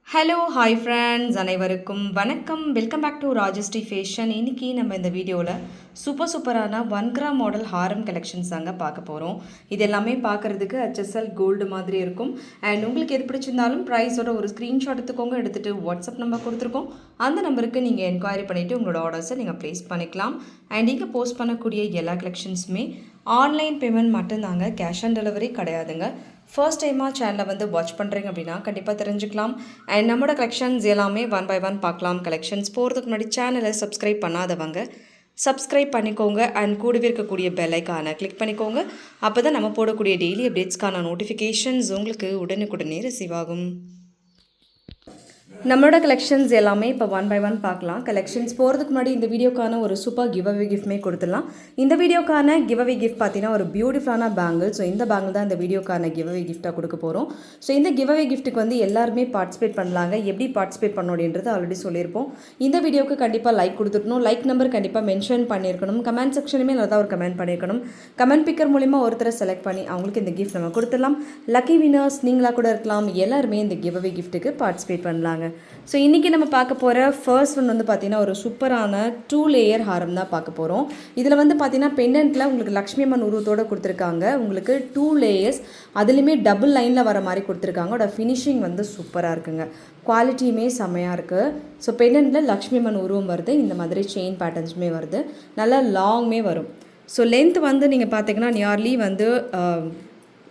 Hello hi friends அனைவருக்கும் வணக்கம். Welcome back to Rajashree fashion. இன்றைக்கி நம்ம இந்த வீடியோவில் சூப்பரான 1 கிராம் மாடல் ஹாரம் கலெக்ஷன்ஸ் தாங்க பார்க்க போகிறோம். இது எல்லாமே பார்க்குறதுக்கு HSL கோல்டு மாதிரி இருக்கும். அண்ட் உங்களுக்கு எது பிடிச்சிருந்தாலும் ப்ரைஸோட ஒரு ஸ்க்ரீன்ஷாட் எடுத்துக்கோங்க. எடுத்துகிட்டு வாட்ஸ்அப் நம்பர் கொடுத்துருக்கோம். அந்த நம்பருக்கு நீங்கள் என்கொயரி பண்ணிவிட்டு உங்களோட ஆர்டர்ஸை நீங்கள் ப்ளேஸ் பண்ணிக்கலாம். அண்ட் இங்கே போஸ்ட் பண்ணக்கூடிய எல்லா கலெக்ஷன்ஸுமே ஆன்லைன் பேமெண்ட் மட்டும்தாங்க, கேஷ் ஆன் டெலிவரி கிடையாதுங்க. ஃபர்ஸ்ட் டைமாக சேனலை வந்து வாட்ச் பண்ணுறீங்க அப்படின்னா கண்டிப்பாக தெரிஞ்சுக்கலாம். அண்ட் நம்மளோட கலெக்ஷன்ஸ் எல்லாமே 1 by 1 பார்க்கலாம். கலெக்ஷன்ஸ் போகிறதுக்கு முன்னாடி சேனலை சப்ஸ்கிரைப் பண்ணாதவங்க சப்ஸ்கிரைப் பண்ணிக்கோங்க. அண்ட் கூடவே இருக்கக்கூடிய பெல் ஐக்கானை கிளிக் பண்ணிக்கோங்க. அப்போ தான் நம்ம போடக்கூடிய டெய்லி அப்டேட்ஸ்க்கான நோட்டிஃபிகேஷன்ஸ் உங்களுக்கு உடனுக்குடனே ரிசீவ் ஆகும். நம்மளோட கலெக்ஷன்ஸ் எல்லாமே இப்போ 1 by 1 பார்க்கலாம். கலெக்ஷன்ஸ் போகிறதுக்கு முன்னாடி இந்த வீடியோக்கான ஒரு சூப்பர் கிவ் அவே கிஃப்ட்மே கொடுத்துடலாம். இந்த வீடியோக்கான கிவ் அவே கிஃப்ட் பார்த்தீங்கன்னா ஒரு பியூட்டிஃபுல்லான பேங்கிள். ஸோ இந்த பேங்கிள் தான் இந்த வீடியோக்கான கிவ் அவே கிஃப்ட்டாக கொடுக்க போகிறோம். ஸோ இந்த கிவ் அவே கிஃப்ட்டுக்கு வந்து எல்லாருமே பார்ட்டிசிபேட் பண்ணலாங்க. எப்படி பார்ட்டிசிபேட் பண்ணணும் அப்படின்றது ஆல்ரெடி சொல்லியிருப்போம். இந்த வீடியோக்கு கண்டிப்பாக லைக் கொடுத்துருக்கணும். லைக் நம்பர் கண்டிப்பாக மென்ஷன் பண்ணியிருக்கணும். கமெண்ட் செக்ஷனுமே நல்லா ஒரு கமெண்ட் பண்ணியிருக்கணும். கமெண்ட் பிக்கர் மூலிமா ஒருத்தரை செலக்ட் பண்ணி அவங்களுக்கு இந்த கிஃப்ட் நம்ம கொடுத்துடலாம். லக்கி வினர்ஸ் நீங்களாக கூட இருக்கலாம். எல்லாருமே இந்த கிவ் அவே கிஃப்ட்டுக்கு பார்ட்டிசிபேட் பண்ணலாங்க. ஸோ இன்றைக்கி நம்ம பார்க்க போகிற ஃபர்ஸ்ட் ஒன் வந்து பார்த்திங்கன்னா ஒரு சூப்பரான 2 லேயர் ஹாரம் தான் பார்க்க போகிறோம். இதில் வந்து பார்த்திங்கன்னா பெண்டன்ட்டில் உங்களுக்கு லக்ஷ்மி அம்மன் உருவத்தோடு கொடுத்துருக்காங்க. உங்களுக்கு 2 லேயர்ஸ் அதுலேயுமே டபுள் லைனில் வர மாதிரி கொடுத்துருக்காங்க. அதோட ஃபினிஷிங் வந்து சூப்பராக இருக்குங்க. குவாலிட்டியுமே செம்மையாக இருக்குது. ஸோ பெண்டன்ட்டில் லக்ஷ்மி அம்மன் உருவம் வருது. இந்த மாதிரி செயின் பேட்டர்ன்ஸுமே வருது. நல்லா லாங்குமே வரும். ஸோ லென்த் வந்து நீங்கள் பார்த்தீங்கன்னா நியர்லி வந்து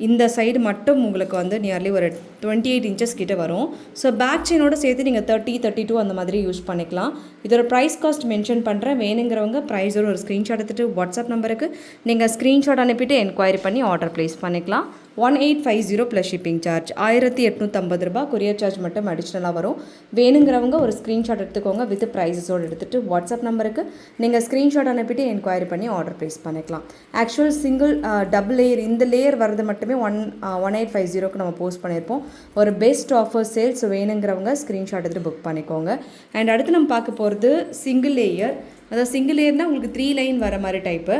இந்த சைடு மட்டும் உங்களுக்கு வந்து நியர்லி ஒரு 28 இன்ச்சஸ் கிட்ட வரும். ஸோ பேக் செயினோட சேர்த்து நீங்கள் 30, 32 அந்த மாதிரி யூஸ் பண்ணிக்கலாம். இதோட ப்ரைஸ் காஸ்ட் மென்ஷன் பண்ணுறேன். வேணுங்கிறவங்க ப்ரைஸோட ஒரு ஸ்க்ரீன்ஷாட் எடுத்துகிட்டு வாட்ஸ்அப் நம்பருக்கு நீங்கள் ஸ்க்ரீன்ஷாட் அனுப்பிட்டு என்கொயரி பண்ணி ஆர்டர் ப்ளேஸ் பண்ணிக்கலாம். 1850 ப்ளஸ் ஷிப்பிங் சார்ஜ் 1850 ரூபா. கொரியர் சார்ஜ் மட்டும் அடிஷ்னலாக வரும். வேணுங்கிறவங்க ஒரு ஸ்க்ரீன்ஷாட் எடுத்துக்கோங்க. வித் ப்ரைஸஸோடு எடுத்துகிட்டு வாட்ஸ்அப் நம்பருக்கு நீங்கள் ஸ்க்ரீன்ஷாட் அனுப்பிட்டு என்கொயரி பண்ணி ஆர்டர் ப்ளேஸ் பண்ணிக்கலாம். ஆக்சுவல் சிங்கிள் டபுள் லேயர் இந்த லேயர் வரது மட்டுமே 1850க்கு நம்ம போஸ்ட் பண்ணியிருப்போம். ஒரு பெஸ்ட் ஆஃபர் சேல்ஸ். வேணுங்கிறவங்க ஸ்க்ரீன்ஷாட் எடுத்துகிட்டு புக் பண்ணிக்கோங்க. அண்ட் அடுத்து நம்ம பார்க்க போகிறது சிங்கிள் லேயர். அதாவது சிங்கிள் லேயர்னால் உங்களுக்கு 3 லைன் வர மாதிரி டைப்பு.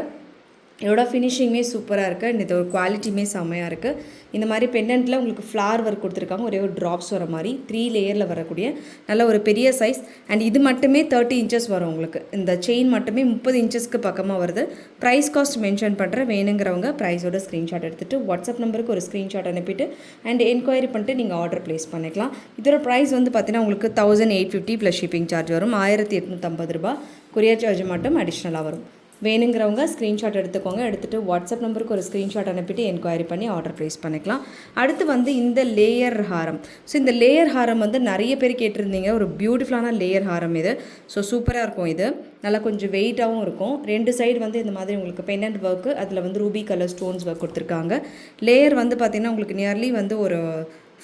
இதோட ஃபினிஷிங்குமே சூப்பராக இருக்குது. அண்ட் இதோட குவாலிட்டியுமே செம்மையாக இருக்குது. இந்த மாதிரி பெண்டன்ட்டில் உங்களுக்கு ஃப்ளார் ஒர்க் கொடுத்துருக்காங்க. ஒரே ஒரு ட்ராப்ஸ் வர மாதிரி 3 லேயரில் வரக்கூடிய நல்ல ஒரு பெரிய சைஸ். அண்ட் இது மட்டுமே 30 இன்ச்சஸ் வரும் உங்களுக்கு. இந்த செயின் மட்டுமே 30 இன்ச்சஸ்க்கு பக்கமாக வருது. ப்ரைஸ் காஸ்ட் மென்ஷன் பண்ணுறேன். வேணுங்கிறவங்க ப்ரைஸோட ஸ்க்ரீன்ஷாட் எடுத்துகிட்டு வாட்ஸ்அப் நம்பருக்கு ஒரு ஸ்க்ரீன்ஷாட் அனுப்பிட்டு அண்ட் என்கொயரி பண்ணிட்டு நீங்கள் ஆர்டர் ப்ளேஸ் பண்ணிக்கலாம். இதோட ப்ரைஸ் வந்து பார்த்தீங்கன்னா உங்களுக்கு 1850 ப்ளஸ் ஷிப்பிங் சார்ஜ் வரும். 1850 ரூபா. கொரியர் சார்ஜ் மட்டும் அடிஷ்னலாக வரும். வேணுங்கிறவங்க ஸ்க்ரீன்ஷாட் எடுத்துக்கோங்க. எடுத்துகிட்டு வாட்ஸ்அப் நம்பருக்கு ஒரு ஸ்க்ரீன்ஷாட் அனுப்பிட்டு என்கொயரி பண்ணி ஆர்டர் ப்ளேஸ் பண்ணிக்கலாம். அடுத்து வந்து இந்த லேயர் ஹாரம். ஸோ இந்த லேயர் ஹாரம் வந்து நிறைய பேர் கேட்டிருந்தீங்க. ஒரு பியூட்டிஃபுல்லான லேயர் ஹாரம் இது. ஸோ சூப்பராக இருக்கும். இது நல்லா கொஞ்சம் வெயிட்டாகவும் இருக்கும். 2 சைடு வந்து இந்த மாதிரி உங்களுக்கு பெண்டன்ட் ஒர்க்கு, அதில் வந்து ரூபி கலர் ஸ்டோன்ஸ் ஒர்க் கொடுத்துருக்காங்க. லேயர் வந்து பார்த்திங்கன்னா உங்களுக்கு நியர்லி வந்து ஒரு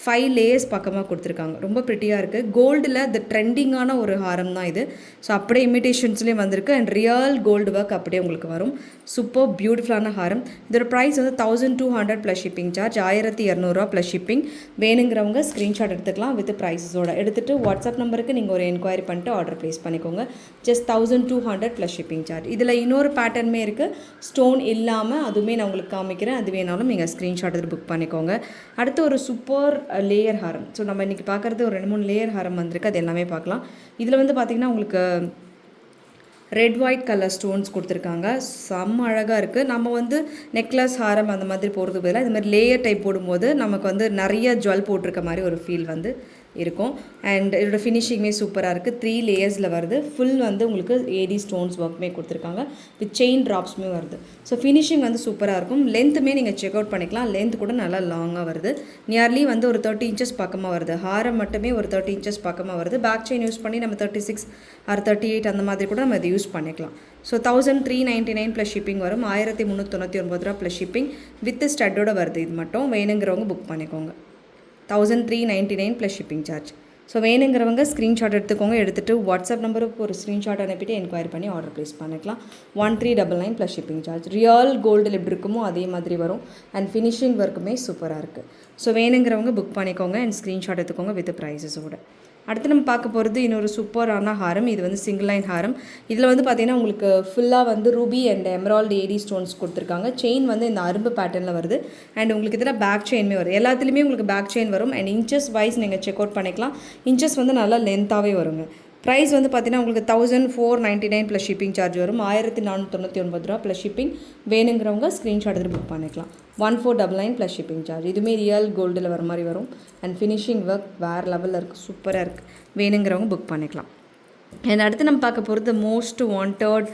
5 லேயர்ஸ் பக்கமாக கொடுத்துருக்காங்க. ரொம்ப ப்ரிட்டியாக இருக்குது. கோல்டில் த ட்ரெண்டிங்கான ஒரு ஹாரம் தான் இது. ஸோ அப்படியே இமிடேஷன்ஸ்லேயும் வந்திருக்கு. அண்ட் ரியல் கோல்டு ஒர்க் அப்படியே உங்களுக்கு வரும். சூப்பர் பியூட்டிஃபுல்லான ஹாரம். இதோட ப்ரைஸ் வந்து 1200 plus shipping charge 1200 plus shipping. வேணுங்கிறவங்க ஸ்க்ரீன்ஷாட் எடுத்துக்கலாம் வித் ப்ரைஸஸோட. எடுத்துகிட்டு வாட்ஸ்அப் நம்பருக்கு நீங்கள் ஒரு என்கொயரி பண்ணிட்டு ஆர்டர் ப்ளேஸ் பண்ணிக்கோங்க. Just 1200 plus shipping charge. இதில் இன்னொரு பேட்டர்னுமே இருக்குது. ஸ்டோன் இல்லாமல் அதுவுமே நான் உங்களுக்கு காமிக்கிறேன். அது வேணாலும் நீங்கள் ஸ்க்ரீன்ஷாட் எடுத்து புக் பண்ணிக்கோங்க. அடுத்து ஒரு சூப்பர் லேயர் ஹாரம். ஸோ நம்ம இன்றைக்கி பார்க்குறது ஒரு 2-3 லேயர் ஹாரம் வந்திருக்கு. அது எல்லாமே பார்க்கலாம். இதில் வந்து பார்த்திங்கன்னா உங்களுக்கு ரெட் ஒயிட் கலர் ஸ்டோன்ஸ் கொடுத்துருக்காங்க. செம்ம அழகாக இருக்குது. நம்ம வந்து நெக்லஸ் ஹாரம் அந்த மாதிரி போடுறதுக்கு பதிலாக இது மாதிரி லேயர் டைப் போடும்போது நமக்கு வந்து நிறைய ஜுவல் போட்டிருக்க மாதிரி ஒரு ஃபீல் வந்து இருக்கும். அண்ட் இதோட ஃபினிஷிங்குமே சூப்பராக இருக்குது. 3 லேயர்ஸில் வருது. ஃபுல் வந்து உங்களுக்கு ஏடி ஸ்டோன்ஸ் ஒர்க்குமே கொடுத்துருக்காங்க. வித் செயின் ட்ராப்ஸுமே வருது. ஸோ ஃபினிஷிங் வந்து சூப்பராக இருக்கும். லென்த்துமே நீங்கள் செக் அவுட் பண்ணிக்கலாம். லென்த் கூட நல்லா லாங்காக வருது. நியர்லி வந்து ஒரு 30 இன்ச்சஸ் பக்கமாக வருது. ஹாரம் மட்டுமே ஒரு 30 இன்ச்சஸ் பக்கமாக வருது. பேக் செயின் யூஸ் பண்ணி நம்ம 36 ஆர் 38 அந்த மாதிரி கூட நம்ம இதை யூஸ் பண்ணிக்கலாம். ஸோ 1399 ப்ளஸ் ஷிப்பிங் வரும். 1399 ரூபா ப்ளஸ் ஷிப்பிங் வித் ஸ்டட்டோட வருது. இது மட்டும் வேணுங்கிறவங்க புக் பண்ணிக்கோங்க. 1399 ப்ளஸ் ஷிப்பிங் சார்ஜ். ஸோ வேணுங்கிறவங்க ஸ்க்ரீன்ஷாட் எடுத்துக்கோங்க. எடுத்துகிட்டு வாட்ஸ்அப் நம்பருக்கு ஒரு ஸ்க்ரீன்ஷாட் அனுப்பிட்டு என்கொயரி பண்ணி ஆர்டர் ப்ளேஸ் பண்ணிக்கலாம். 1399 ப்ளஸ் ஷிப்பிங் சார்ஜ். ரியல் கோல்டில் எப்படி இருக்குமோ அதே மாதிரி வரும். அண்ட் ஃபினிஷிங் ஒர்க்குமே சூப்பராக இருக்குது. ஸோ வேணுங்கிறவங்க புக் பண்ணிக்கோங்க. அண்ட் ஸ்க்ரீன்ஷாட் எடுத்துக்கோங்க வித் ப்ரைஸஸோட. அடுத்து நம்ம பார்க்க போகிறது இன்னொரு சூப்பரான ஹாரம். இது வந்து சிங்கிள் லைன் ஹாரம். இதில் வந்து பார்த்திங்கன்னா உங்களுக்கு ஃபுல்லாக வந்து ruby and emerald AD stones கொடுத்துருக்காங்க. செயின் வந்து இந்த அரும்பு பேட்டர்னில் வருது. அண்ட் உங்களுக்கு இதில் பேக் செயின்மே வரும். எல்லாத்துலேயுமே உங்களுக்கு பேக் செயின் வரும். அண்ட் இன்ச்சஸ் வைஸ் நீங்கள் செக் அவுட் பண்ணிக்கலாம். இன்ச்சஸ் வந்து நல்லா லென்த்தாகவே வருங்க. ப்ரைஸ் வந்து பார்த்தீங்கன்னா உங்களுக்கு 1499 ப்ளஸ் ஷிப்பிங் சார்ஜ் வரும். 1499 ரூபா ப்ளஸ் ஷிப்பிங். வேணுங்கிறவங்க ஸ்க்ரீன்ஷாட் எடுத்து புக் பண்ணிக்கலாம். 1499 ப்ளஸ் ஷிப்பிங் சார்ஜ். இதுவுமே ரியல் கோல்டில் வர மாதிரி வரும். அண்ட் ஃபினிஷிங் ஒர்க் வேறு லெவலில் இருக்குது, சூப்பராக இருக்குது. வேணுங்கிறவங்க புக் பண்ணிக்கலாம். அண்ட் அடுத்து நம்ம பார்க்க போகிறது மோஸ்ட் வாண்டட்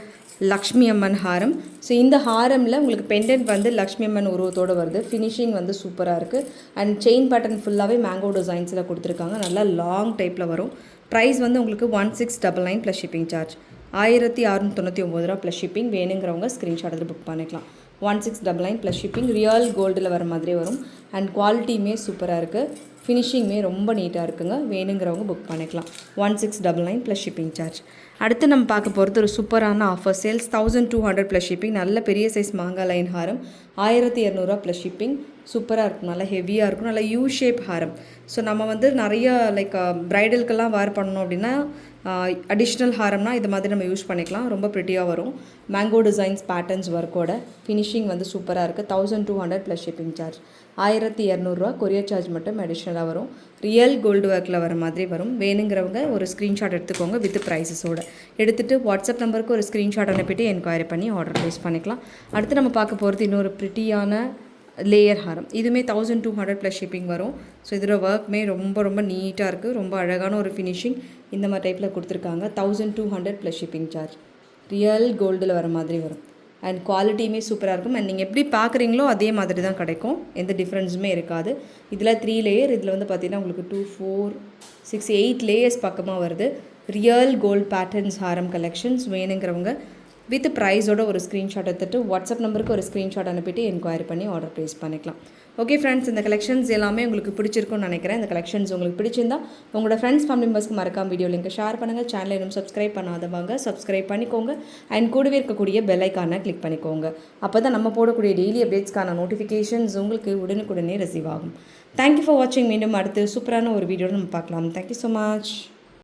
லக்ஷ்மி அம்மன் ஹாரம். ஸோ இந்த ஹாரமில் உங்களுக்கு பெண்டன்ட் வந்து லக்ஷ்மி அம்மன் உருவத்தோடு வருது. ஃபினிஷிங் வந்து சூப்பராக இருக்குது. அண்ட் செயின் பேட்டர்ன் ஃபுல்லாகவே மேங்கோ டிசைன்ஸில் கொடுத்துருக்காங்க. நல்லா லாங் டைப்பில் வரும். ப்ரைஸ் வந்து உங்களுக்கு 1699 ப்ளஸ் ஷிப்பிங் சார்ஜ். 1699 ரூபா ப்ளஸ் ஷிப்பிங். வேணுங்கிறவங்க ஸ்க்ரீன்ஷாட் எடுத்து புக் பண்ணிக்கலாம். 1699 ப்ளஸ் ஷிப்பிங். ரியல் கோல்டில் வர மாதிரி வரும். அண்ட் குவாலிட்டியுமே சூப்பராக இருக்குது. ஃபினிஷிங்குமே ரொம்ப நீட்டாக இருக்குங்க. வேணுங்கிறவங்க புக் பண்ணிக்கலாம். 1699 ப்ளஸ் ஷிப்பிங் சார்ஜ். அடுத்து நம்ம பார்க்க போகிறது ஒரு சூப்பரான ஆஃபர் சேல்ஸ். 1200 plus shipping. நல்ல பெரிய சைஸ் மாங்காய் லைன் ஹாரம். 1200 ப்ளஸ் ஷிப்பிங். சூப்பராக இருக்கும், நல்லா ஹெவியாக இருக்கும், நல்லா யூ ஷேப் ஹாரம். ஸோ நம்ம வந்து நிறைய லைக் ப்ரைடலுக்கெல்லாம் வேர் பண்ணணும் அப்படின்னா அடிஷ்னல் ஹாரம்னா இது மாதிரி நம்ம யூஸ் பண்ணிக்கலாம். ரொம்ப ப்ரிட்டியாக வரும். மேங்கோ டிசைன்ஸ் பேட்டர்ன்ஸ் ஒர்க்கோட. ஃபினிஷிங் வந்து சூப்பராக இருக்குது. 1200 plus shipping charge. 1200 courier charge மட்டும் அடிஷ்னலாக வரும். ரியல் கோல்டு ஒர்க்கில் வர மாதிரி வரும். வேணுங்கிறவங்க ஒரு ஸ்க்ரீன்ஷாட் எடுத்துக்கோங்க வித் ப்ரைஸஸோடு. எடுத்துகிட்டு வாட்ஸ்அப் நம்பருக்கு ஒரு ஸ்க்ரீன்ஷாட் அனுப்பிட்டு என்கொயரி பண்ணி ஆர்டர் ப்ளேஸ் பண்ணிக்கலாம். அடுத்து நம்ம பார்க்க போகிறது இன்னொரு ப்ரிட்டியான லேயர் ஹாரம். இதுவுமே 1200 ப்ளஸ் ஷிப்பிங் வரும். ஸோ இதோட ஒர்க்குமே ரொம்ப ரொம்ப நீட்டாக இருக்குது. ரொம்ப அழகான ஒரு ஃபினிஷிங் இந்த மாதிரி டைப்பில் கொடுத்துருக்காங்க. 1200 ப்ளஸ் ஷிப்பிங் சார்ஜ். ரியல் கோல்டில் வர மாதிரி வரும். அண்ட் குவாலிட்டியுமே சூப்பராக இருக்கும். அண்ட் நீங்கள் எப்படி பார்க்குறீங்களோ அதே மாதிரி தான் கிடைக்கும். எந்த டிஃப்ரென்ஸுமே இருக்காது. இதில் 3 லேயர். இதில் வந்து பார்த்திங்கன்னா உங்களுக்கு 2, 4, 6, 8 லேயர்ஸ் பக்கமாக வருது. ரியல் கோல்டு பேட்டர்ன்ஸ் ஹாரம் கலெக்ஷன்ஸ். வேணுங்கிறவங்க வித் ப்ரைஸோட ஒரு ஸ்க்ரீன்ஷாட் எடுத்துகிட்டு வாட்ஸ்அப் நம்பருக்கு ஒரு ஸ்க்ரீன்ஷாட் அனுப்பிட்டு என்கொயரி பண்ணி ஆர்டர் ப்ளேஸ் பண்ணிக்கலாம். ஓகே ஃப்ரெண்ட்ஸ், இந்த கலெக்ஷன்ஸ் எல்லாமே உங்களுக்கு பிடிச்சிருக்கும்னு நினைக்கிறேன். இந்த கலெக்ஷன்ஸ் உங்களுக்கு பிடிச்சிருந்தா உங்களோட ஃப்ரெண்ட்ஸ் ஃபேமிலி மெம்பர்ஸ்க்கு மறக்காம வீடியோ லிங்க் ஷேர் பண்ணுங்கள். சேனலை இன்னும் சப்ஸ்கிரைப் பண்ணாதவங்க சப்ஸ்கிரைப் பண்ணிக்கோங்க. அண்ட் கூடவே இருக்கக்கூடிய பெல் ஐக்கானை கிளிக் பண்ணிக்கோங்க. அப்போ தான் நம்ம போடக்கூடிய டெய்லி அப்டேட்ஸ்க்கான நோட்டிஃபிகேஷன்ஸ் உங்களுக்கு உடனுக்குடனே ரிசீவ் ஆகும். தேங்க்யூ ஃபார் வாட்சிங். மீண்டும் அடுத்து சூப்பரான ஒரு வீடியோவில் நம்ம பார்க்கலாம். Thank you so much.